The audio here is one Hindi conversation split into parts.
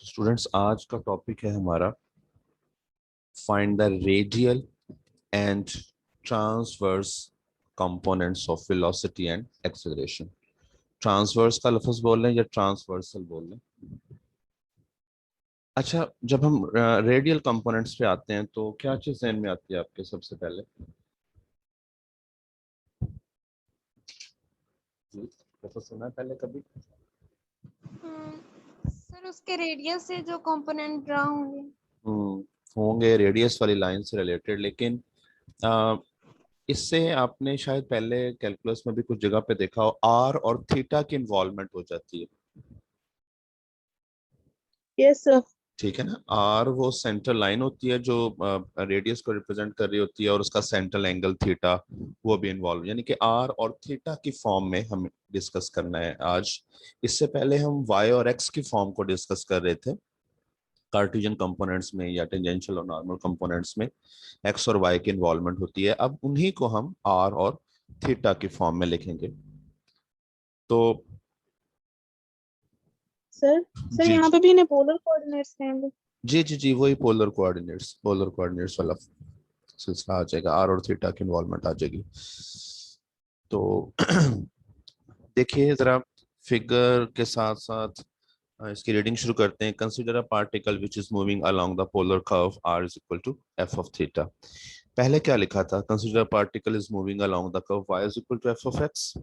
स्टूडेंट्स, आज का टॉपिक है हमारा find the radial and transverse components of velocity and acceleration. Transverse का लफ्ज बोल रहे हैं या ट्रांसवर्सल बोल रहे हैं? अच्छा, जब हम रेडियल कंपोनेंट्स पे आते हैं तो क्या चीज ध्यान में आती है आपके सबसे पहले? तो सुना है पहले कभी? सर उसके रेडियस से जो कंपोनेंट ड्रा होंगे। होंगे रेडियस वाली लाइन से रिलेटेड, लेकिन इससे आपने शायद पहले कैलकुलस में भी कुछ जगह पे देखा हो, आर और थीटा की इन्वॉल्वमेंट हो जाती है। Yes sir. ठीक है ना। आर वो सेंट्रल लाइन होती है जो रेडियस को रिप्रेजेंट कर रही होती है, और उसका सेंट्रल एंगल थीटा वो भी इन्वॉल्व, यानी कि आर और थीटा की फॉर्म में हम डिस्कस करना है आज। इससे पहले हम वाई और एक्स की फॉर्म को डिस्कस कर रहे थे कार्टेशियन कंपोनेंट्स में या टेंजेंशियल और नॉर्मल कंपोनेंट्स में एक्स और वाई की इन्वॉल्वमेंट होती है। अब उन्हीं को हम आर और थीटा की फॉर्म में लिखेंगे। तो सर सर जी यहाँ पे भी इन्हें पोलर कोऑर्डिनेट्स देंगे। जी जी जी, वही पोलर कोऑर्डिनेट्स वाला सिलसिला आ जाएगा, आर और थीटा की इन्वॉल्वमेंट आ जाएगी। तो देखिए जरा फिगर के साथ साथ इसकी रीडिंग शुरू करते हैं। Consider a particle which is moving along the polar curve r is equal to F of theta. पहले क्या लिखा था? Consider particle is moving along the curve y is equal to F of x,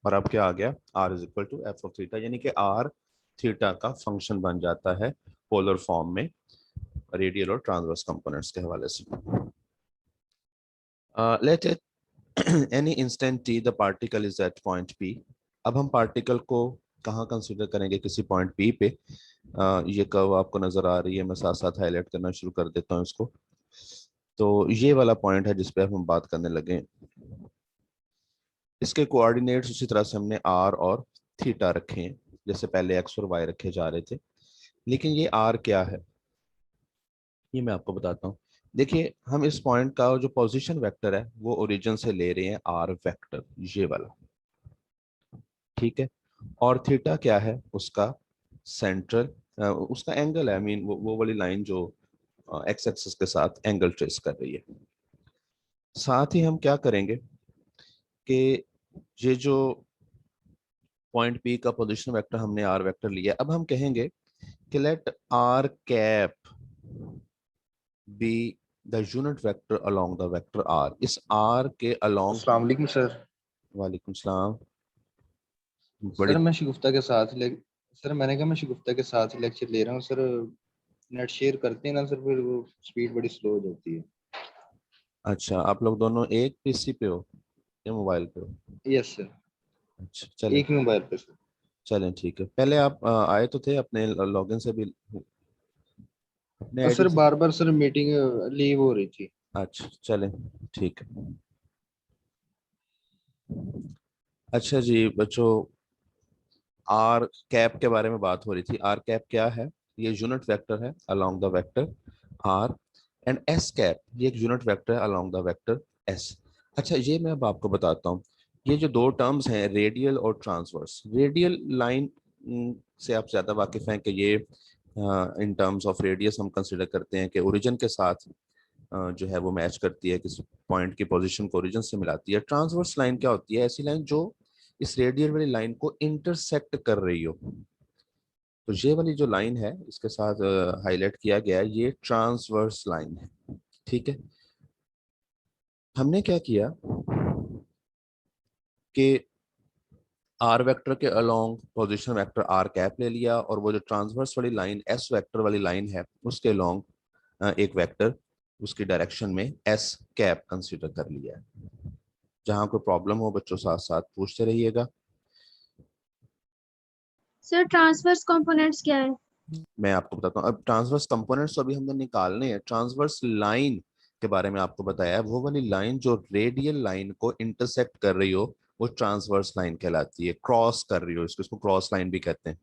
और अब क्या आ गया? r is equal to F of theta, यानी कि r थीटा का फंक्शन बन जाता है पोलर फॉर्म में रेडियल और ट्रांसवर्स कंपोनेंट्स के हवाले से। Late it any instant t the particle is at point p। अब हम पार्टिकल को कहाँ कंसीडर करेंगे? किसी पॉइंट p पे। ये कर्व आपको नजर आ रही है, मैं साथ साथ हाईलाइट करना शुरू कर देता हूँ इसको। तो ये वाला पॉइंट है जिस पे अब हम बात करने लगे। इसके कोऑर्डिनेट्स उसी तरह से हमने आर और थीटा रखे हैं जैसे पहले एक्स और वाई रखे जा रहे थे। लेकिन ये आर क्या है ये मैं आपको बताता हूँ। देखिए, हम इस पॉइंट का जो पोजीशन वेक्टर है वो ओरिजिन से ले रहे हैं आर वेक्टर, ये वाला। ठीक है। और थीटा क्या है? उसका सेंट्रल, उसका एंगल है। आई मीन वो वाली लाइन जो एक्स एक्सिस के साथ एंगल ट्रेस कर रही है। साथ ही हम क्या करेंगे कि ये जो पॉइंट पी का पोजीशन वेक्टर हमने आर वेक्टर लिया, अब हम कहेंगे कि let r cap be the unit vector along the vector r. इस आर के अलोंग। अस्सलाम वालेकुम सर। वालेकुम सलाम। बड़ी। सर मैं शगुफ्ता के साथ सर मैंने कहा मैं शगुफ्ता के साथ लेक्चर ले रहा हूँ सर। नेट शेयर करते हैं ना सर, फिर वो स्पीड बड़ी स्लो हो जाती है। अच्छा, आप लोग दोनों एक पीसी पे हो या मोबाइल पे हो? Yes sir. अच्छा, चलें। एक ही मोबाइल पे सर। चलें, ठीक है। पहले आप आए तो थे अपने लॉगिन से भी, अपने आईडी सर से? बार बार सर मीटिंग लीव हो रही थी। अच्छा, चलें, ठीक है। अच्छा जी बच्चों, आर कैप के बारे में बात हो रही थी। आर कैप क्या है? ये यूनिट वेक्टर है along the vector r. And s cap ये एक यूनिट वेक्टर है अलोंग द वेक्टर एस। अच्छा, ये मैं अब आपको बताता हूँ। ये जो दो टर्म्स हैं रेडियल और ट्रांसवर्स, रेडियल लाइन से आप ज्यादा वाकिफ हैं कि ये इन टर्म्स ऑफ रेडियस हम कंसिडर करते हैं कि ओरिजिन के साथ जो है वो मैच करती है, किसी पॉइंट की पोजीशन को ओरिजिन से मिलाती है। ट्रांसवर्स लाइन क्या होती है? ऐसी लाइन जो इस रेडियल वाली लाइन को इंटरसेक्ट कर रही हो। तो ये वाली जो लाइन है इसके साथ हाईलाइट किया गया है, ये ट्रांसवर्स लाइन है। ठीक है। हमने क्या किया कि आर वेक्टर के along position vector r cap ले लिया, और वो जो ट्रांसवर्स वाली लाइन एस वेक्टर वाली लाइन है उसके अलोंग एक वेक्टर उसकी डायरेक्शन में एस कैप कंसीडर कर लिया है। जहां कोई प्रॉब्लम हो बच्चों साथ साथ पूछते रहिएगा। सर ट्रांसवर्स कंपोनेंट्स क्या है? मैं आपको बताता हूँ। अब ट्रांसवर्स कंपोनेंट्स तो अभी हमने निकालने हैं। ट्रांसवर्स लाइन के बारे में आपको बताया है, वो वाली लाइन जो रेडियल लाइन को इंटरसेक्ट कर रही हो वो ट्रांसवर्स लाइन कहलाती है। क्रॉस कर रही हो, इसको क्रॉस लाइन भी कहते हैं।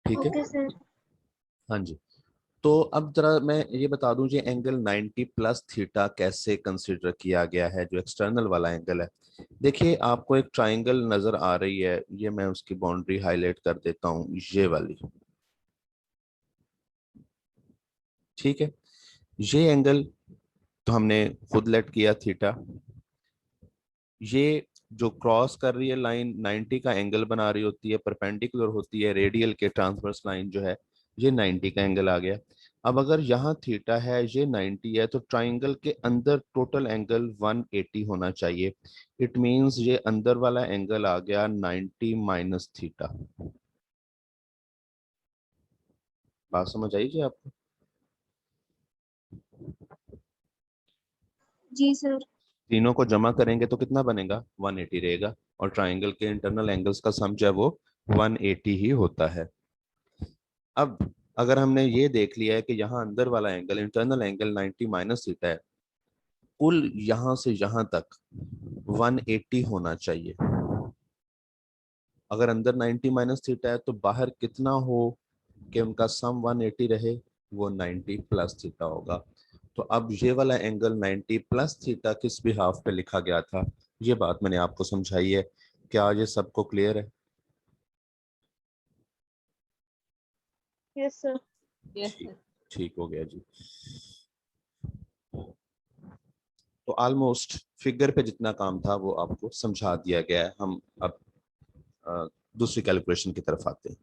ठीक है। Okay sir. हाँ जी। तो अब जरा मैं ये बता दूं, ये एंगल 90 प्लस थीटा कैसे कंसिडर किया गया है, जो एक्सटर्नल वाला एंगल है। देखिए, आपको एक ट्राइंगल नजर आ रही है, ये मैं उसकी बाउंड्री हाईलाइट कर देता हूँ, ये वाली। ठीक है, ये एंगल तो हमने खुद लेट किया थीटा। ये जो क्रॉस कर रही है लाइन 90 का एंगल बना रही होती है, परपेंडिकुलर होती है रेडियल के ट्रांसवर्स लाइन जो है, ये 90 का एंगल आ गया। अब अगर यहाँ थीटा है, ये 90 है, तो ट्राइंगल के अंदर टोटल एंगल 180 होना चाहिए। इट मींस ये अंदर वाला एंगल आ गया 90 माइनस थीटा। बात समझ आई जी आपको? जी सर। तीनों को जमा करेंगे तो कितना बनेगा? 180 रहेगा। और ट्राइंगल के इंटरनल एंगल्स का सम जो है वो 180 ही होता है। अब अगर हमने ये देख लिया है कि यहाँ अंदर वाला angle, internal angle 90 minus theta है, कुल यहां से यहां तक 180 होना चाहिए। अगर अंदर 90 माइनस थीटा है तो बाहर कितना हो कि उनका सम 180 रहे? वो 90 प्लस थीटा होगा। तो अब ये वाला एंगल 90 प्लस थीटा किस बिहाफ पे लिखा गया था, ये बात मैंने आपको समझाई है। क्या ये सबको क्लियर है? Yes sir. ठीक, ठीक हो गया जी। तो ऑलमोस्ट फिगर पे जितना काम था वो आपको समझा दिया गया है। हम अब दूसरी कैलकुलेशन की तरफ आते हैं।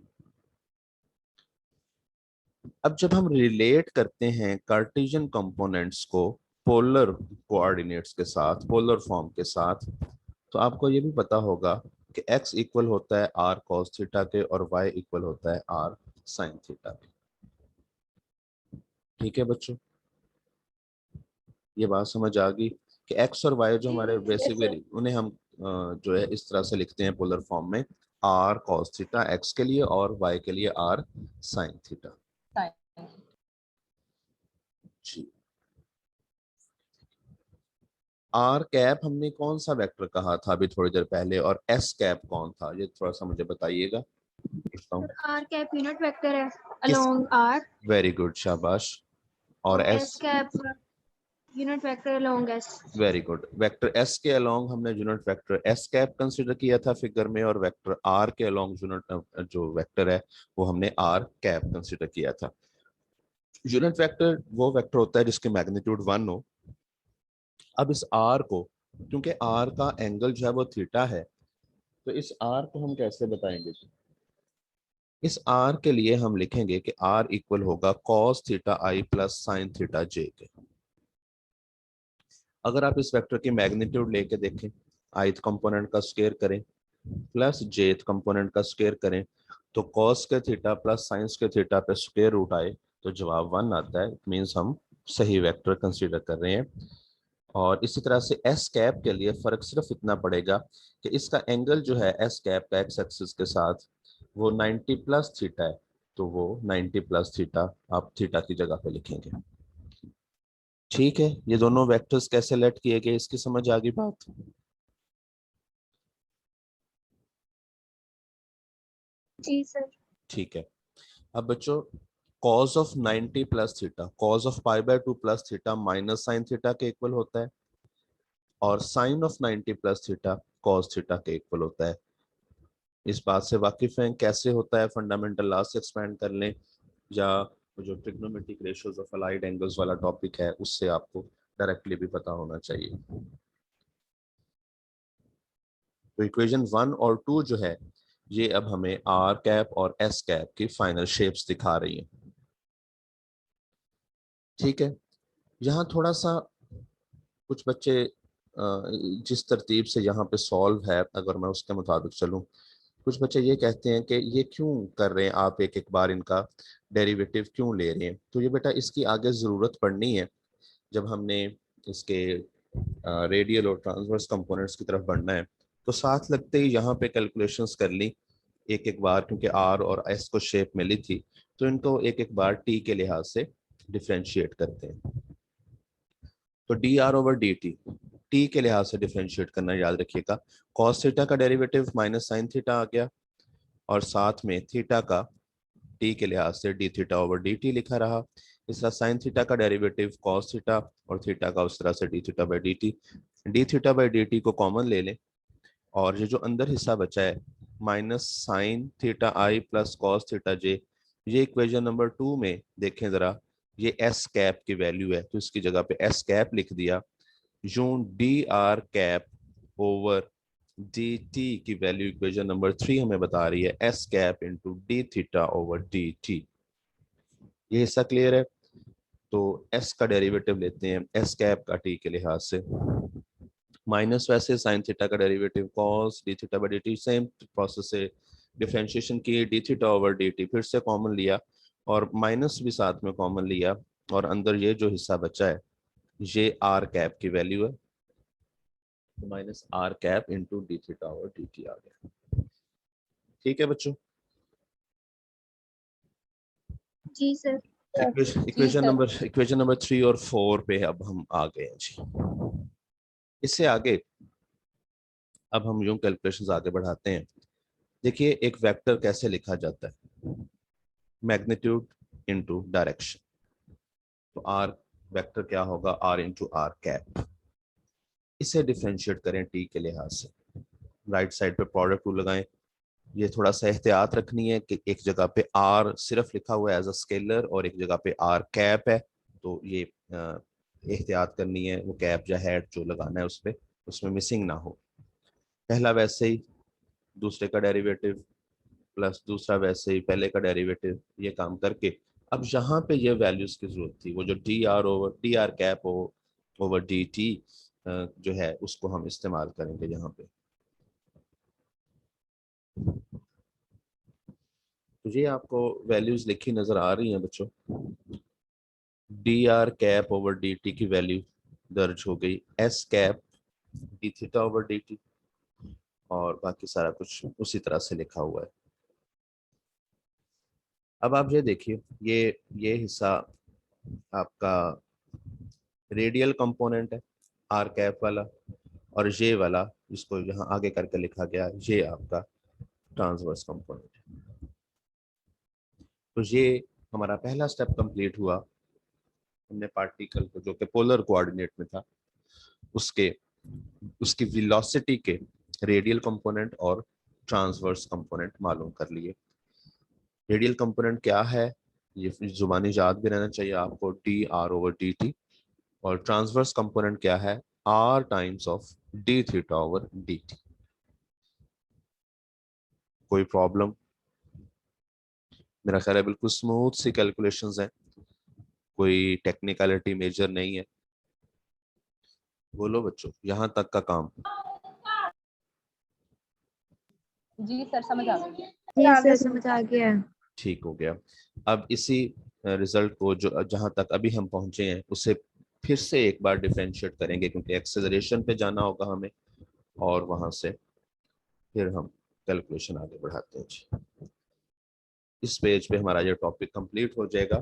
अब जब हम रिलेट करते हैं कार्टेशियन कंपोनेंट्स को पोलर कोऑर्डिनेट्स के साथ, पोलर फॉर्म के साथ, तो आपको ये भी पता होगा कि x इक्वल होता है r cos थीटा के और y इक्वल होता है r sin थीटा के। ठीक है बच्चों, ये बात समझ आ गई कि x और y जो हमारे यस सर। बेसिकली उन्हें हम जो है इस तरह से लिखते हैं पोलर फॉर्म में, r cos थीटा x के लिए और y के लिए r sin थीटा। जी, आर कैप हमने कौन सा वेक्टर कहा था अभी थोड़ी देर पहले, और एस कैप कौन था, ये थोड़ा सा मुझे बताइएगा। पूछता हूँ sir r cap unit vector है किस। अलोंग आर, वेरी गुड, शाबाश। और और s. S cap unit vector along s. Very good, vector s के अलोंग हमने unit vector s cap consider किया था फिगर में, और वेक्टर आर के अलोंग यूनिट जो वेक्टर है वो हमने आर कैप कंसीडर किया था। यूनिट वेक्टर वो वेक्टर होता है जिसकी मैग्नीट्यूड 1 हो। अब इस आर को, क्योंकि आर का एंगल जो है वो थीटा है, तो इस आर को हम कैसे बताएंगे? इस आर के लिए हम लिखेंगे कि आर इक्वल होगा कॉस थीटा आई प्लस साइन थीटा जे के। अगर आप इस वेक्टर की मैग्नीट्यूड लेके देखें, आइथ कंपोनेंट का स्क्वायर करें प्लस जेथ कंपोनेंट का स्क्वायर करें, तो कॉस के थीटा प्लस साइंस के थीटा पे स्क्वायर रूट आए तो जवाब 1 आता है। मींस हम सही वेक्टर कंसीडर कर रहे हैं। और इसी तरह से एस कैप के लिए फर्क सिर्फ इतना पड़ेगा कि इसका एंगल जो है एस कैप का एक्स एक्सिस के साथ वो 90 प्लस थीटा है, तो वो 90 प्लस थीटा आप थीटा की जगह पे लिखेंगे। ठीक है, ये दोनों वेक्टर्स कैसे लेट किए गए इसकी समझ आ गई बात? जी सर। ठीक है। अब बच्चों, cos of 90 plus theta cos of pi by 2 plus theta minus sine theta के इक्वल होता है, और sine of 90 plus theta cos theta के इक्वल होता है। इस बात से वाकिफ हैं कैसे होता है? फंडामेंटल लॉ से एक्सपेंड कर लें, या जो trigonometric ratios of allied angles वाला टॉपिक है उससे आपको डायरेक्टली भी पता होना चाहिए। तो इक्वेशन 1 और 2 जो है ये अब हमें आर कैप और एस कैप की फाइनल शेप्स दिखा रही हैं। ठीक है, यहाँ थोड़ा सा कुछ बच्चे जिस तरतीब से यहाँ पे सॉल्व है, अगर मैं उसके मुताबिक चलूँ, कुछ बच्चे ये कहते हैं कि ये क्यों कर रहे हैं आप, एक एक बार इनका डेरिवेटिव क्यों ले रहे हैं? तो ये बेटा इसकी आगे ज़रूरत पड़नी है जब हमने इसके रेडियल और ट्रांसवर्स कंपोनेंट्स की तरफ बढ़ना है। तो साथ लगते ही यहाँ पे कैलकुलेशंस कर ली एक एक बार, क्योंकि आर और एस को शेप मिली थी, तो इनको एक एक बार टी के लिहाज से डिफ्रेंशिएट करते हैं। तो D are over D T, T के लिहाज से डिफ्रेंशिएट करना याद रखिएगा। कॉस थीटा का डेरिवेटिव माइनस साइन थीटा आ गया, और साथ में थीटा का टी के लिहाज से D theta over D T लिखा रहा। इस तरह साइन थीटा का डेरिवेटिव कॉस थीटा, और थीटा का उस तरह से D theta by D T. D theta by D T को कॉमन ले लें, और ये जो अंदर हिस्सा बचा है माइनस साइन थीटा आई प्लस कॉस थीटा जे, ये इक्वेशन नंबर 2 में देखें जरा, ये एस कैप की वैल्यू है तो इसकी जगह पे एस कैप लिख दिया। यूं D R cap over D T की वैल्यू इक्वेशन नंबर 3 हमें बता रही है S cap into D theta over D T. ये हिस्सा क्लियर है? तो एस का डेरिवेटिव लेते हैं एस कैप का टी के लिहाज से, माइनस वैसे साइन थीटा का derivative cos D theta by D T, same process से डिफरेंशिएशन की D theta over D T, फिर से कॉमन लिया और माइनस भी साथ में कॉमन लिया और अंदर ये जो हिस्सा बचा है ये आर कैप की वैल्यू है, तो minus R cap into D theta over D T आ गया। ठीक है बच्चों, जी सर। इक्वेशन नंबर 3 और 4 पे अब हम आ गए हैं जी। इससे आगे अब हम यूं कैलकुलेशंस आगे बढ़ाते हैं। देखिए एक वेक्टर कैसे लिखा जाता है, मैग्नीट्यूड इनटू डायरेक्शन। तो आर वेक्टर क्या होगा, आर इंटू आर कैप। इसे डिफरेंशिएट करें टी के लिहाज से, राइट साइड पे प्रोडक्ट रूल लगाएं। ये थोड़ा सा एहतियात रखनी है कि एक जगह पे आर सिर्फ लिखा हुआ है एज अ स्केलर और एक जगह पे आर कैप है, तो ये एहतियात करनी है, वो कैप या हेड जो लगाना है उस पर उसमें मिसिंग ना हो। पहला वैसे ही दूसरे का डेरिवेटिव प्लस दूसरा वैसे ही पहले का डेरिवेटिव, ये काम करके अब यहाँ पे ये वैल्यूज की जरूरत थी, वो जो D R cap over D T जो है उसको हम इस्तेमाल करेंगे यहाँ पे। तो ये आपको वैल्यूज लिखी नजर आ रही हैं बच्चों, D R cap over D T की वैल्यू दर्ज हो गई, S cap D theta over D T, और बाकी सारा कुछ उसी तरह से लिखा हुआ है। अब आप ये देखिए, ये हिस्सा आपका रेडियल कंपोनेंट है आर कैप वाला, और ये वाला जिसको यहाँ आगे करके लिखा गया ये आपका ट्रांसवर्स कंपोनेंट है। तो ये हमारा पहला स्टेप कंप्लीट हुआ। हमने पार्टिकल को जो कि पोलर कोऑर्डिनेट में था उसकी वेलोसिटी के रेडियल कंपोनेंट और ट्रांसवर्स कंपोनेंट मालूम कर लिए। रेडियल कंपोनेंट क्या है ये जुबानी याद भी रहना चाहिए आपको, d are over D T, और ट्रांसवर्स कंपोनेंट क्या है, are times of D theta over D t. कोई प्रॉब्लम? मेरा ख्याल है बिल्कुल स्मूथ सी कैलकुलेशंस हैं, कोई टेक्निकलिटी मेजर नहीं है। बोलो बच्चों, यहाँ तक का काम? जी सर समझ आ गई। जी सर समझ आ गया। ठीक हो गया। अब इसी रिजल्ट को जो जहां तक अभी हम पहुंचे हैं उसे फिर से एक बार डिफरेंशिएट करेंगे, क्योंकि एक्सेलरेशन पे जाना होगा हमें, और वहां से फिर हम कैलकुलेशन आगे बढ़ाते हैं जी। इस पेज पे हमारा ये टॉपिक कंप्लीट हो जाएगा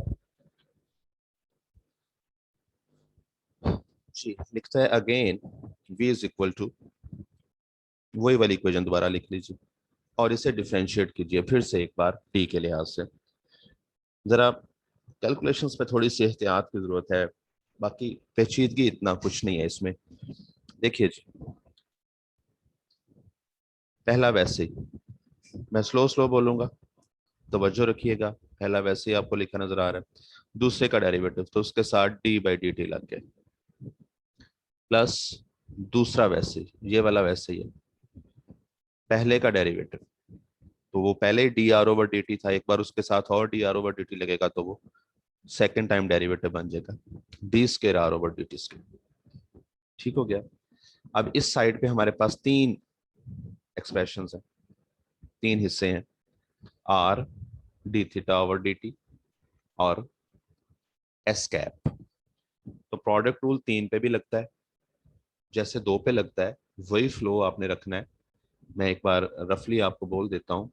जी। लिखता है again v is equal to, वही वाली इक्वेशन दोबारा लिख लीजिए और इसे डिफरेंशिएट कीजिए फिर से एक बार t के लिहाज से। जरा कैलकुलेशंस पे थोड़ी सी एहतियात की जरूरत है, बाकी पेचीदगी इतना कुछ नहीं है इसमें। देखिए जी, पहला वैसे ही मैं स्लो बोलूंगा, तवज्जो रखिएगा। पहला वैसे ही आपको लिखा नजर आ रहा है, दूसरे का डेरिवेटिव तो उसके साथ डी बाई डी टी लग गया, प्लस दूसरा वैसे ये वाला वैसे ही है, पहले का डेरिवेटिव तो वो पहले d are over D t था, एक बार उसके साथ और d are over D t लगेगा तो वो सेकेंड टाइम डेरिवेटिव बन जाएगा d square are over D T square. ठीक हो गया। अब इस साइड पे हमारे पास तीन एक्सप्रेशंस हैं, तीन हिस्से हैं, R D theta over D T और एस कैप। तो प्रोडक्ट रूल 3 पे भी लगता है जैसे 2 पे लगता है, वही फ्लो आपने रखना है। मैं एक बार रफली आपको बोल देता हूँ।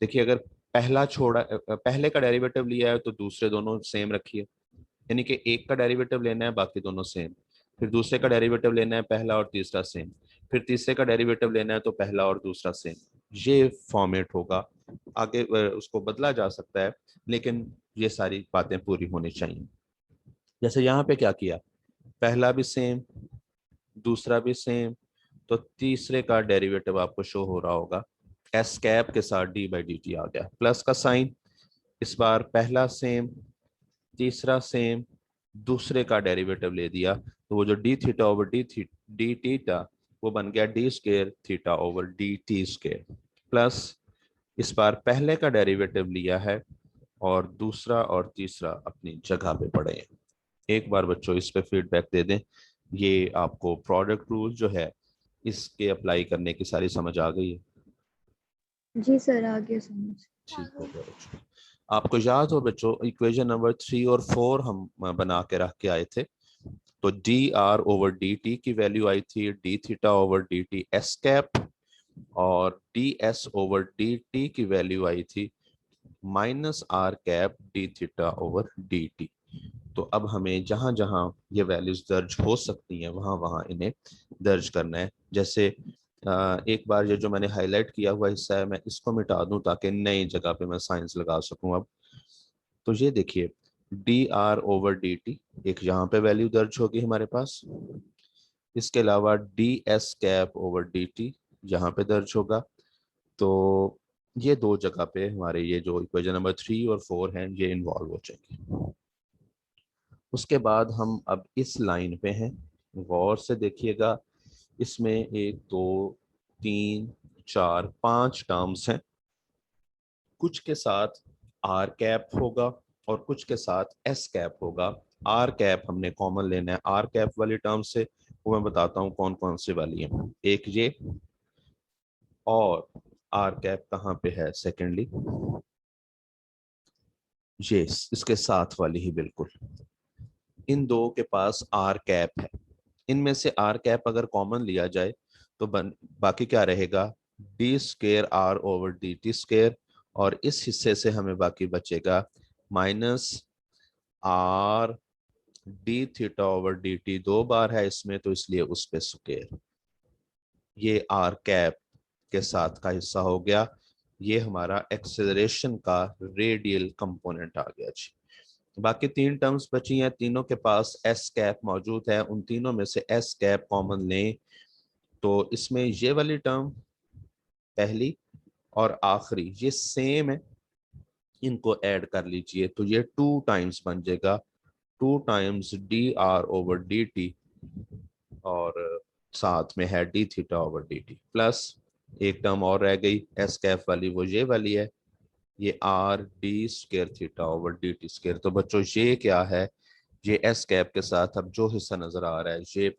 देखिए अगर पहले का डेरिवेटिव लिया है तो दूसरे दोनों सेम रखिए, यानी कि एक का डेरिवेटिव लेना है बाकी दोनों सेम, फिर दूसरे का डेरिवेटिव लेना है पहला और तीसरा सेम, फिर तीसरे का डेरिवेटिव लेना है तो पहला और दूसरा सेम। ये फॉर्मेट होगा, आगे उसको बदला जा सकता है लेकिन ये सारी बातें पूरी होनी चाहिए। जैसे यहाँ पे क्या किया, पहला भी सेम दूसरा भी सेम, तो तीसरे का डेरिवेटिव आपको शो हो रहा होगा एस कैप के साथ डी बाई डी टी आ गया, प्लस का साइन, इस बार पहला सेम तीसरा सेम, दूसरे का डेरिवेटिव ले दिया, तो वो जो D theta over D theta वो बन गया D square theta over D T square, plus इस बार पहले का डेरिवेटिव लिया है और दूसरा और तीसरा अपनी जगह पे पड़े हैं। एक बार बच्चों इस पे फीडबैक दे दें, ये आपको प्रोडक्ट रूल जो है इसके अप्लाई करने की सारी समझ आ गई है? जी सर, आगे समझ। ठीक हो गया बच्चों। आपको याद हो बच्चों, इक्वेशन नंबर 3 और 4 हम बना के रख के आए थे। तो D are over D T की वैल्यू आई थी D theta over D T S cap, और D S over D T की वैल्यू आई थी minus R cap D theta over D T. तो अब हमें जहां जहां ये वैल्यूज दर्ज हो सकती हैं वहां वहां इन्हें दर्ज करना है। जैसे एक बार ये जो मैंने हाईलाइट किया हुआ हिस्सा है मैं इसको मिटा दूं ताकि नई जगह पे मैं साइंस लगा सकूं। अब तो ये देखिए D R over D T, एक यहाँ पे वैल्यू दर्ज होगी हमारे पास। इसके अलावा D S cap over D T यहाँ पे दर्ज होगा। तो ये दो जगह पे हमारे ये जो इक्वेशन नंबर 3 और 4 हैं ये इन्वॉल्व हो जाएंगे। उसके बाद हम अब इस लाइन पे हैं, गौर से देखिएगा। इसमें 1 2 3 4 5 टर्म्स हैं, कुछ के साथ आर कैप होगा और कुछ के साथ एस कैप होगा। आर कैप हमने कॉमन लेना है आर कैप वाली टर्म से, वो मैं बताता हूँ कौन कौन सी वाली है। एक ये, और आर कैप कहाँ पे है सेकेंडली, ये इसके साथ वाली ही बिल्कुल। इन दो के पास आर कैप है, इनमें से आर कैप अगर कॉमन लिया जाए तो बाकी क्या रहेगा, D square R over D T square, और इस हिस्से से हमें बाकी बचेगा minus R D theta over D T. दो बार है इसमें तो इसलिए उस पे स्क्वेयर। ये आर कैप के साथ का हिस्सा हो गया। ये हमारा एक्सेलरेशन का रेडियल कंपोनेंट आ गया जी। बाकी तीन टर्म्स बची हैं, तीनों के पास एस कैप मौजूद है, उन तीनों में से एस कैप कॉमन लें तो इसमें ये वाली टर्म पहली और आखिरी ये सेम है, इनको ऐड कर लीजिए तो ये 2 टाइम्स बन जाएगा, 2 times D R over D T, और साथ में है D theta over D T, plus एक टर्म और रह गई एस कैप वाली, वो ये वाली है, ये R D square theta over D T square. तो बच्चों ये क्या है, ये एस कैप के साथ अब जो हिस्सा नजर आ रहा है ये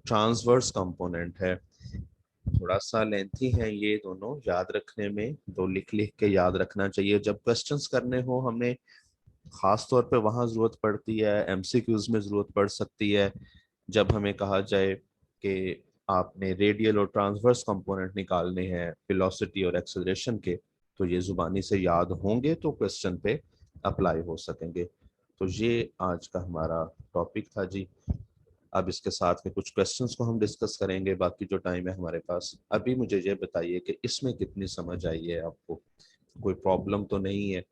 ट्रांसवर्स कंपोनेंट है। थोड़ा सा लेंथी है ये दोनों, याद रखने में दो लिख लिख के याद रखना चाहिए। जब क्वेश्चंस करने हो हमें खास तौर पे वहां जरूरत पड़ती है, एमसीक्यूज में जरूरत पड़ सकती है, जब हमें कहा जाए कि आपने रेडियल और ट्रांसवर्स कंपोनेंट निकालने हैं वेलोसिटी और एक्सेलरेशन के, तो ये जुबानी से याद होंगे तो क्वेश्चन पे अप्लाई हो सकेंगे। तो ये आज का हमारा टॉपिक था जी। अब इसके साथ में कुछ क्वेश्चंस को हम डिस्कस करेंगे, बाकी जो टाइम है हमारे पास। अभी मुझे ये बताइए कि इसमें कितनी समझ आई है आपको, कोई प्रॉब्लम तो नहीं है?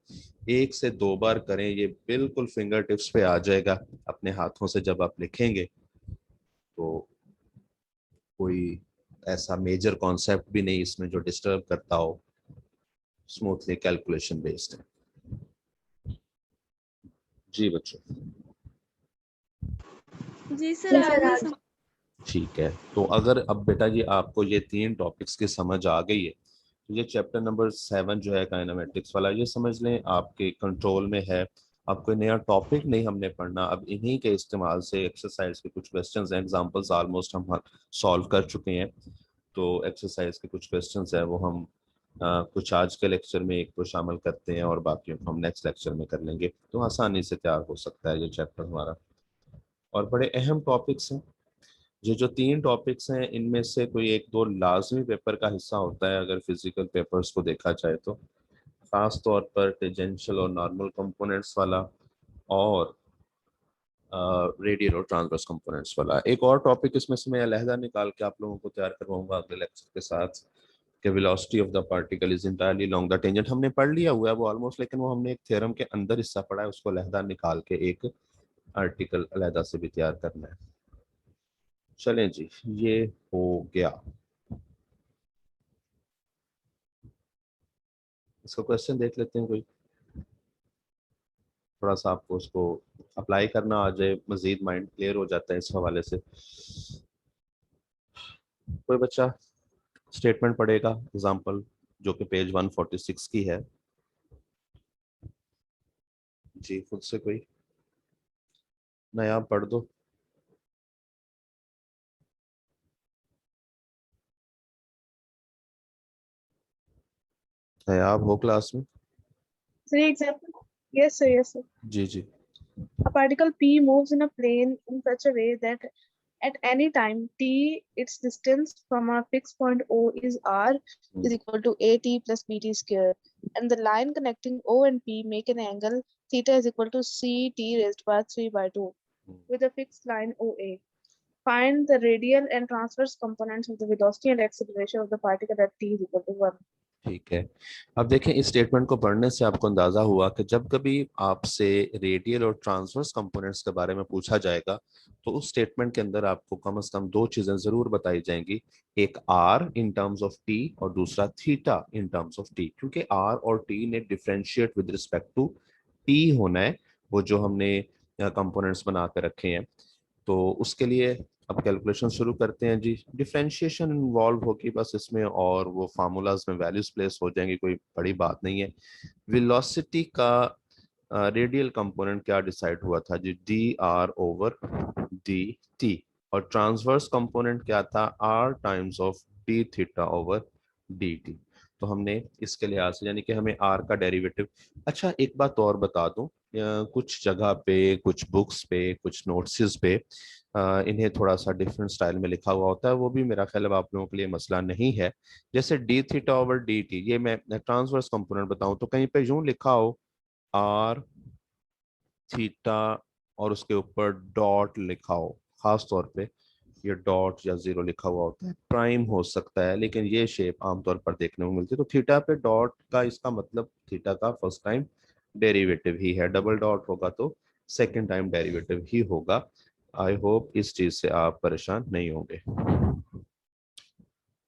1 से 2 बार करें, ये बिल्कुल फिंगर टिप्स पे आ जाएगा अपने हाथों से जब आप लिखेंगे। तो कोई ऐसा मेजर कॉन्सेप्ट भी नहीं इसमें जो डिस्टर्ब करता हो, स्मूथली कैलकुलेशन बेस्ड है जी बच्चों। जी सर, आगे समझ। ठीक है, तो अगर अब बेटा जी आपको ये 3 टॉपिक्स की समझ आ गई है तो ये चैप्टर नंबर 7 जो है काइनेमेटिक्स वाला, ये समझ लें आपके कंट्रोल में है। अब कोई नया टॉपिक नहीं हमने पढ़ना, अब इन्हीं के इस्तेमाल से एक्सरसाइज के कुछ क्वेश्चंस हैं, एग्जांपल्स ऑलमोस्ट हम सॉल्व कर चुके हैं। तो एक्सरसाइज के कुछ क्वेश्चंस हैं वो हम कुछ आज के लेक्चर में एक को शामिल करते हैं और बाकी को हम नेक्स्ट लेक्चर में कर लेंगे, तो आसानी से तैयार हो सकता है ये चैप्टर हमारा। और बड़े अहम टॉपिक्स हैं, ये जो 3 टॉपिक्स हैं इनमें से कोई एक दो लाजमी पेपर का हिस्सा होता है अगर फिजिकल पेपर्स को देखा जाए तो, खास तौर पर टेंजेंशियल और नॉर्मल कंपोनेंट्स वाला, और रेडियल और ट्रांसवर्स कंपोनेंट्स वाला। एक और टॉपिक इसमें से मैं अलहदा निकाल के आप लोगों को तैयार करवाऊंगा अगले लेक्चर के साथ, कि velocity of the particle is entirely along the tangent. हमने पढ़ लिया हुआ है वो ऑलमोस्ट, लेकिन वो हमने एक थ्योरम के अंदर हिस्सा पढ़ा है, उसको अलहदा निकाल के एक आर्टिकल अलहदा से भी तैयार करना है। चलें जी, ये हो गया। इसका क्वेश्चन देख लेते हैं कोई। थोड़ा सा आपको उसको अप्लाई करना आ जाए, मजीद माइंड क्लियर हो जाता है इस हवाले से। कोई बच्चा स्टेटमेंट पढ़ेगा एग्जांपल जो कि पेज 146 की है जी, खुद से कोई नया पढ़ दो। नयाब हो क्लास में? Three example. Yes, sir. Yes, sir. Ji ji. A particle P moves in a plane in such a way that at any time t, its distance from a fixed point O is r is equal to at plus bt square, and the line connecting O and P make an angle theta is equal to ct raised by 3 by 2 with a fixed line OA. Find the radial and transverse components of the velocity and acceleration of the particle at t is equal to 1. ठीक है, अब देखें इस स्टेटमेंट को पढ़ने से आपको अंदाजा हुआ कि जब कभी आपसे रेडियल और ट्रांसवर्स कंपोनेंट्स के बारे में पूछा जाएगा तो उस स्टेटमेंट के अंदर आपको कम से कम दो चीजें जरूर बताई जाएंगी, एक R in terms of T और दूसरा theta in terms of T, क्योंकि आर और टी ने differentiate with respect to T होना है, वो जो हमने कंपोनेंट्स बना के रखे हैं। तो उसके लिए अब कैलकुलेशन शुरू करते हैं जी। डिफरेंशिएशन इन्वॉल्व होगी बस इसमें, और वो फार्मूलाज में वैल्यूज प्लेस हो जाएंगी, कोई बड़ी बात नहीं है। वेलोसिटी का रेडियल कंपोनेंट क्या डिसाइड हुआ था जी, D are over D T, और ट्रांसवर्स कंपोनेंट क्या था, R times of D theta over D T. तो हमने इसके लिहाज से यानी कि हमें आर का डेरिवेटिव। अच्छा एक बात और बता दूं, कुछ जगह पे, कुछ बुक्स पे, कुछ नोट्स पे इन्हें थोड़ा सा डिफरेंट स्टाइल में लिखा हुआ होता है, वो भी मेरा ख्याल है आप लोगों के लिए मसला नहीं है। जैसे D theta over D T, ये मैं ट्रांसवर्स कंपोनेंट बताऊं तो कहीं पे यूं लिखा हो आर थीटा और उसके ऊपर डॉट लिखा हो, खास तौर पे ये डॉट या जीरो लिखा हुआ होता है, प्राइम हो सकता है, लेकिन ये शेप आमतौर पर देखने को मिलती है। तो थीटा पे डॉट का इसका मतलब थीटा का फर्स्ट टाइम डेरिवेटिव ही है, डबल डॉट होगा तो सेकंड टाइम डेरिवेटिव ही होगा। आई होप इस चीज से आप परेशान नहीं होंगे।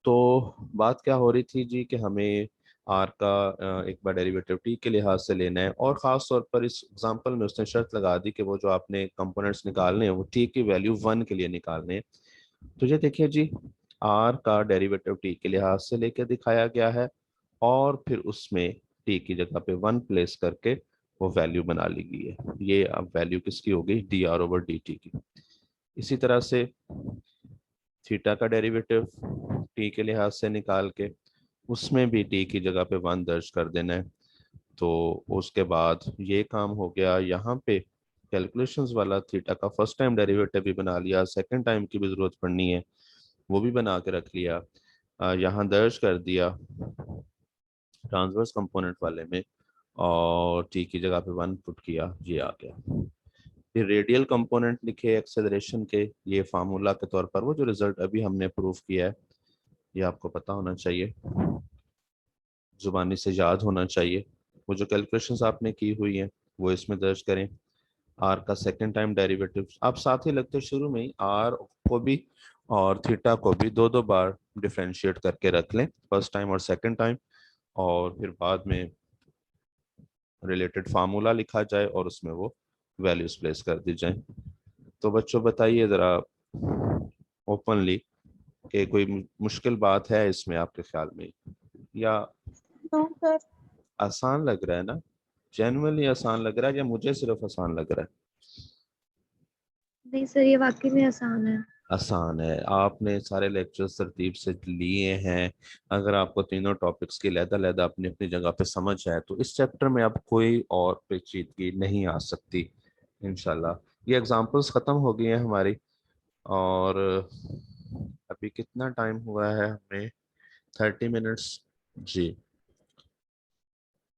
तो बात क्या हो रही थी जी कि हमें आर का एक बार डेरिवेटिव टी के लिहाज से लेना है, और ख़ास तौर पर इस एग्जांपल में उसने शर्त लगा दी कि वो जो आपने कंपोनेंट्स निकालने हैं वो टी की वैल्यू 1 के लिए निकालने हैं। तो ये देखिए जी, आर का डेरिवेटिव टी के लिहाज से लेकर दिखाया गया है, और फिर उसमें टी की जगह पे 1 प्लेस करके वो वैल्यू बना ली गई है। ये अब वैल्यू किसकी हो गई, D R over D T की। इसी तरह से थीटा का डेरिवेटिव टी के लिहाज से निकाल के उसमें भी टी की जगह पे 1 दर्ज कर देना है। तो उसके बाद ये काम हो गया, यहाँ पे कैलकुलेशंस वाला थीटा का फर्स्ट टाइम डेरिवेटिव भी बना लिया, सेकंड टाइम की भी जरूरत पड़नी है वो भी बना के रख लिया, यहाँ दर्ज कर दिया ट्रांसवर्स कंपोनेंट वाले में, और टी की जगह पे 1 पुट किया, ये आ गया। फिर रेडियल कंपोनेंट लिखे एक्सेलरेशन के, ये फार्मूला के तौर पर वो जो रिजल्ट अभी हमने प्रूव किया है ये आपको पता होना चाहिए, जुबानी से याद होना चाहिए। वो जो कैलकुलेशंस आपने की हुई हैं वो इसमें दर्ज करें। आर का सेकंड टाइम डेरिवेटिव आप साथ ही लगते शुरू में ही आर को भी और थीटा को भी दो दो बार डिफरेंशिएट करके रख लें, फर्स्ट टाइम और सेकंड टाइम, और फिर बाद में रिलेटेड फार्मूला लिखा जाए और उसमें वो वैल्यूज प्लेस कर दी जाए। तो बच्चों बताइए ज़रा ओपनली कि कोई मुश्किल बात है इसमें आपके ख्याल में, या नो सर। आसान लग रहा है ना, जेन्युइनली आसान लग रहा है या मुझे सिर्फ आसान लग रहा है? नहीं सर, ये वाकई में आसान है। आसान है, आपने सारे लेक्चर्स तरतीब से लिए हैं। अगर आपको तीनों टॉपिक्स की लहदा अपनी अपनी जगह पे समझ आए तो इस चैप्टर में अब कोई और पेचीदगी नहीं आ सकती इंशाल्लाह। ये एग्जांपल्स ख़त्म हो गई हैं हमारी, और अभी कितना टाइम हुआ है हमें, 30 मिनट्स जी।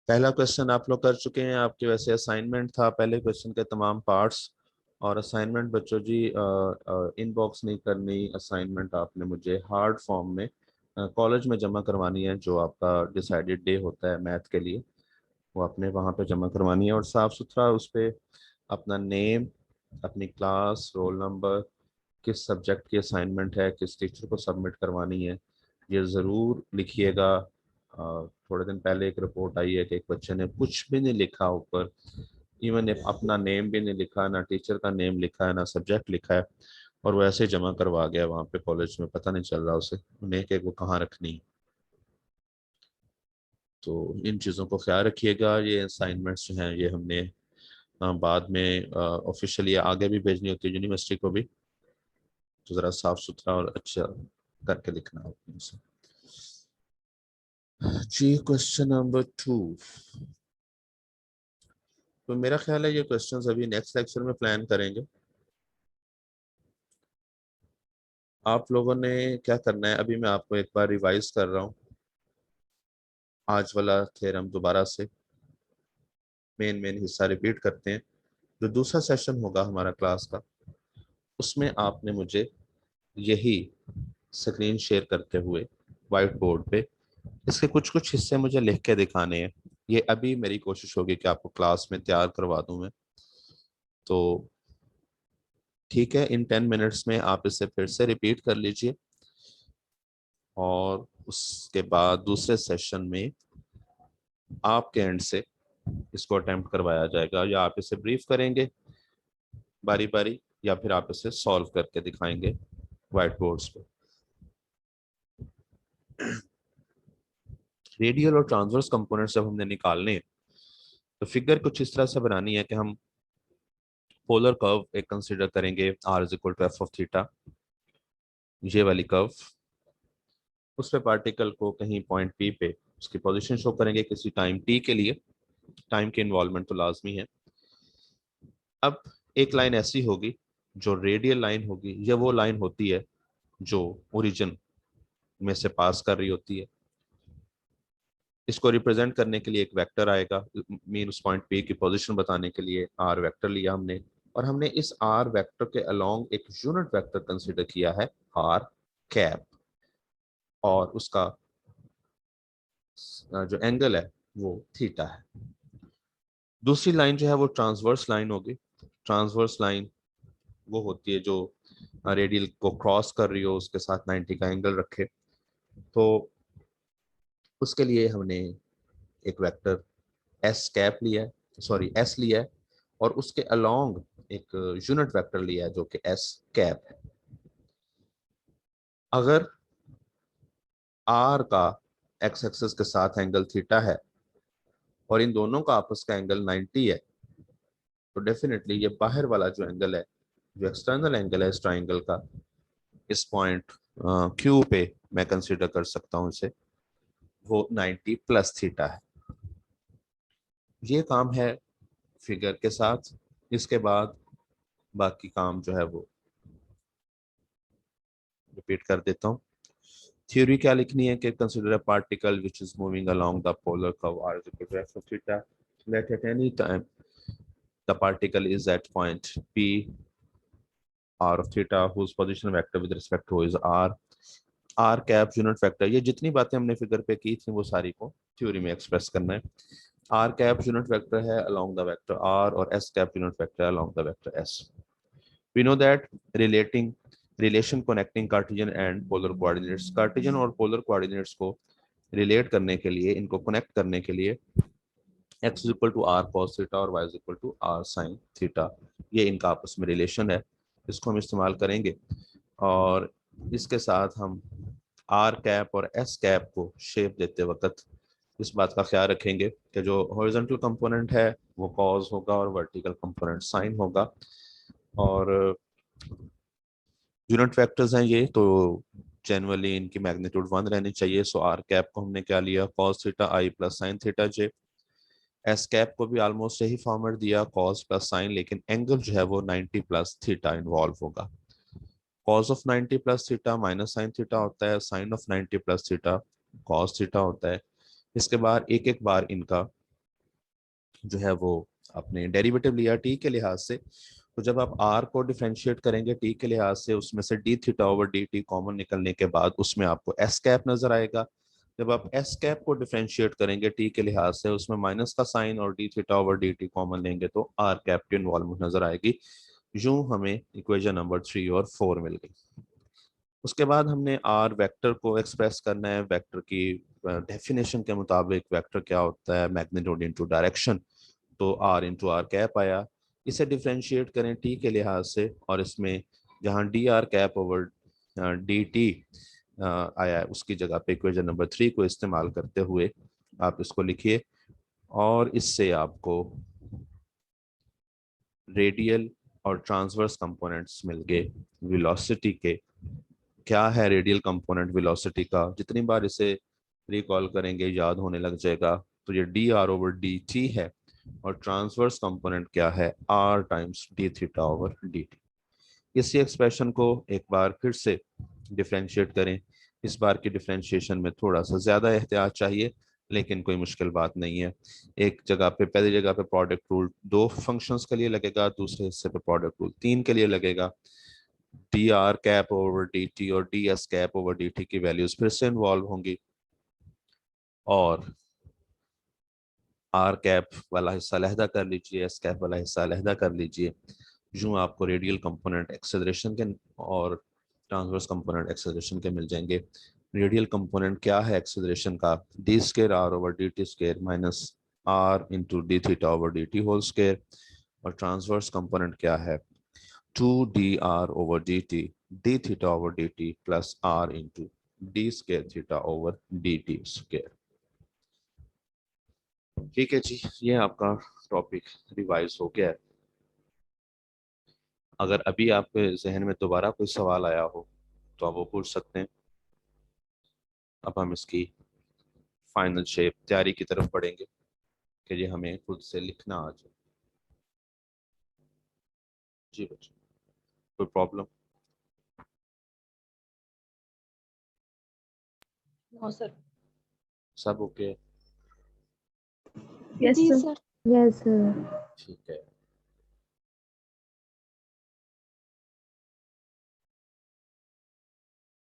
पहला क्वेश्चन आप लोग कर चुके हैं, आपके वैसे असाइनमेंट था पहले क्वेश्चन के तमाम पार्ट्स, और असाइनमेंट बच्चों जी इनबॉक्स नहीं करनी, असाइनमेंट आपने मुझे हार्ड फॉर्म में कॉलेज में जमा करवानी है, जो आपका डिसाइडेड डे होता है मैथ के लिए वो आपने वहाँ पे जमा करवानी है, और साफ़ सुथरा उस पर अपना नेम, अपनी क्लास, रोल नंबर, किस सब्जेक्ट की असाइनमेंट है, किस टीचर को सबमिट करवानी है, ये ज़रूर लिखिएगा। थोड़े दिन पहले एक रिपोर्ट आई है कि एक बच्चे ने कुछ भी नहीं लिखा ऊपर, इवन अपना नेम भी नहीं लिखा, ना टीचर का नेम लिखा है, ना सब्जेक्ट लिखा है, और वो ऐसे जमा करवा गया वहाँ पे कॉलेज में, पता नहीं चल रहा उसे उन्हें कि वो कहाँ रखनी है। तो इन चीज़ों को ख्याल रखिएगा। ये असाइनमेंट्स जो हैं ये हमने बाद में ऑफिशियली आगे भी भेजनी होती है यूनिवर्सिटी को भी, तो ज़रा साफ सुथरा और अच्छा करके लिखना है अपने से। जी क्वेश्चन नंबर 2। तो मेरा ख्याल है ये क्वेश्चंस अभी नेक्स्ट लेक्चर में प्लान करेंगे। आप लोगों ने क्या करना है, अभी मैं आपको एक बार रिवाइज कर रहा हूँ आज वाला थ्योरम दोबारा से, मेन हिस्सा रिपीट करते हैं। जो दूसरा सेशन होगा हमारा क्लास का, उसमें आपने मुझे यही स्क्रीन शेयर करते हुए व्हाइट बोर्ड पे इसके कुछ कुछ हिस्से मुझे लिख के दिखाने हैं। ये अभी मेरी कोशिश होगी कि आपको क्लास में तैयार करवा दूं मैं। तो ठीक है, इन 10 मिनट्स में आप इसे फिर से रिपीट कर लीजिए, और उसके बाद दूसरे सेशन में आपके एंड से इसको अटेम्प्ट करवाया जाएगा, या आप इसे ब्रीफ करेंगे बारी बारी, या फिर आप इसे सॉल्व करके दिखाएंगे व्हाइट बोर्ड्स पे। रेडियल और ट्रांसवर्स कंपोनेंट्स जब हमने निकालने हैं तो फिगर कुछ इस तरह से बनानी है कि हम पोलर कर्व एक कंसीडर करेंगे, r is equal to F of theta, ये वाली कर्व। उस पे पार्टिकल को कहीं पॉइंट P पे उसकी पोजीशन शो करेंगे किसी टाइम t के लिए, टाइम के इन्वॉल्वमेंट तो लाजमी है। अब एक लाइन ऐसी होगी जो रेडियल लाइन होगी, यह वो लाइन होती है जो ओरिजिन में से पास कर रही होती है। इसको रिप्रेजेंट करने के लिए एक वेक्टर आएगा, मीन उस पॉइंट P की पोजीशन बताने के लिए r वेक्टर लिया हमने, और हमने इस r वेक्टर के अलोंग एक यूनिट वेक्टर कंसीडर किया है r कैप, और उसका जो एंगल है वो थीटा है। दूसरी लाइन जो है वो ट्रांसवर्स लाइन होगी। ट्रांसवर्स लाइन वो होती है जो रेडियल को क्रॉस कर रही हो, उसके साथ 90 का एंगल रखे। तो उसके लिए हमने एक वेक्टर एस कैप लिया है, सॉरी एस लिया है, और उसके अलोंग एक यूनिट वेक्टर लिया है जो कि एस कैप है। अगर आर का एक्स एक्सिस के साथ एंगल थीटा है और इन दोनों का आपस का एंगल 90 है, तो डेफिनेटली ये बाहर वाला जो एंगल है, जो एक्सटर्नल एंगल है इस ट्राइंगल का, इस पॉइंट क्यू पे मैं कंसीडर कर सकता हूं इसे, वो 90 प्लस थीटा है। ये काम है फिगर के साथ। इसके बाद बाकी काम जो है वो रिपीट कर देता हूँ। थ्योरी क्या लिखनी है कि consider a particle which is moving along the polar curve r is equal to f of theta, let at any time the particle is at point P r of theta whose position vector with respect to is r cap unit vector. ये जितनी बातें हमने फिगर पे की थी वो सारी को थ्योरी में एक्सप्रेस करना है। r कैप यूनिट वेक्टर है अलोंग द वेक्टर r, और s cap unit vector along the vector s। We know that relation connecting Cartesian and polar coordinates, Cartesian और polar coordinates को relate करने के लिए, इनको connect करने के लिए x is equal to r cos theta और y is equal to r sin theta, ये इनका आपस में relation है, इसको हम इस्तेमाल करेंगे। और इसके साथ हम r कैप और s कैप को शेप देते वक्त इस बात का ख्याल रखेंगे कि जो हॉरिजॉन्टल कंपोनेंट है वो cos होगा और वर्टिकल कंपोनेंट sin होगा। और यूनिट वेक्टर्स हैं ये, तो जनरली इनकी मैग्नीट्यूड 1 रहनी चाहिए। सो आर कैप को हमने क्या लिया, cos theta i plus sine theta j। S cap को भी ऑलमोस्ट यही फॉर्मेट दिया, cos प्लस साइन, लेकिन एंगल जो है वो 90 प्लस थीटा इन्वॉल्व होगा। cos of 90 plus theta minus sine theta होता है, sine of 90 plus theta cos theta होता है। इसके बाद एक एक बार इनका जो है वो अपने डेरिवेटिव लिया टी के लिहाज से। तो जब आप r को डिफरेंशिएट करेंगे टी के लिहाज से, उसमें से D theta over D T common निकलने के बाद उसमें आपको एस कैप नजर आएगा। जब आप एस कैप को डिफरेंशिएट करेंगे टी के लिहाज से, उसमें माइनस का साइन और D theta over D T common लेंगे तो आर कैप की इन्वॉल्वमेंट नजर आएगी। यूं हमें इक्वेशन नंबर 3 और 4 मिल गई। उसके बाद हमने आर वेक्टर को एक्सप्रेस करना है। वेक्टर की डेफिनेशन के मुताबिक वेक्टर क्या होता है, मैग्नीट्यूड इनटू डायरेक्शन, तो r इंटू आर कैप आया। इसे डिफ्रेंशिएट करें t के लिहाज से, और इसमें जहां D R cap over D T आया है उसकी जगह पे इक्वेशन नंबर 3 को इस्तेमाल करते हुए आप इसको लिखिए, और इससे आपको रेडियल और ट्रांसवर्स कंपोनेंट्स मिल गए वेलोसिटी के। क्या है रेडियल कंपोनेंट वेलोसिटी का, जितनी बार इसे रिकॉल करेंगे याद होने लग जाएगा। तो ये D are over D T है, और ट्रांसवर्स कंपोनेंट क्या है, are times D theta over D T. इसी एक्सप्रेशन को एक बार फिर से डिफ्रेंशिएट करें। इस बार की डिफ्रेंशिएशन में थोड़ा सा ज़्यादा एहतियात चाहिए, लेकिन कोई मुश्किल बात नहीं है। एक जगह पे, पहली जगह पे प्रोडक्ट रूल 2 फंक्शंस के लिए लगेगा, दूसरे हिस्से पे प्रोडक्ट रूल 3 के लिए लगेगा। D R cap over D T और D S cap over D T की वैल्यूज फिर से इन्वॉल्व होंगी, और आर कैप वाला हिस्सा अलहदा कर लीजिए, एस कैप वाला हिस्सा अलहदा कर लीजिए। यूं आपको रेडियल कंपोनेंट एक्सेलरेशन के और ट्रांसवर्स कंपोनेंट एक्सेलरेशन के मिल जाएंगे। रेडियल कंपोनेंट क्या है एक्सेलरेशन का, D square are over D T square minus R into D theta over D T whole square. और ट्रांसवर्स कंपोनेंट क्या है, 2dr over dt d theta over dt plus r into d square theta over dt square। ठीक है जी, ये आपका टॉपिक रिवाइज हो गया है। अगर अभी आपके जहन में दोबारा कोई सवाल आया हो तो आप वो पूछ सकते हैं। अब हम इसकी फाइनल शेप तैयारी की तरफ बढ़ेंगे कि ये हमें खुद से लिखना आ जाए। जी बच्चों, कोई प्रॉब्लम? No sir. सब ओके? Yes, जी sir. सर। Yes, sir. ठीक है।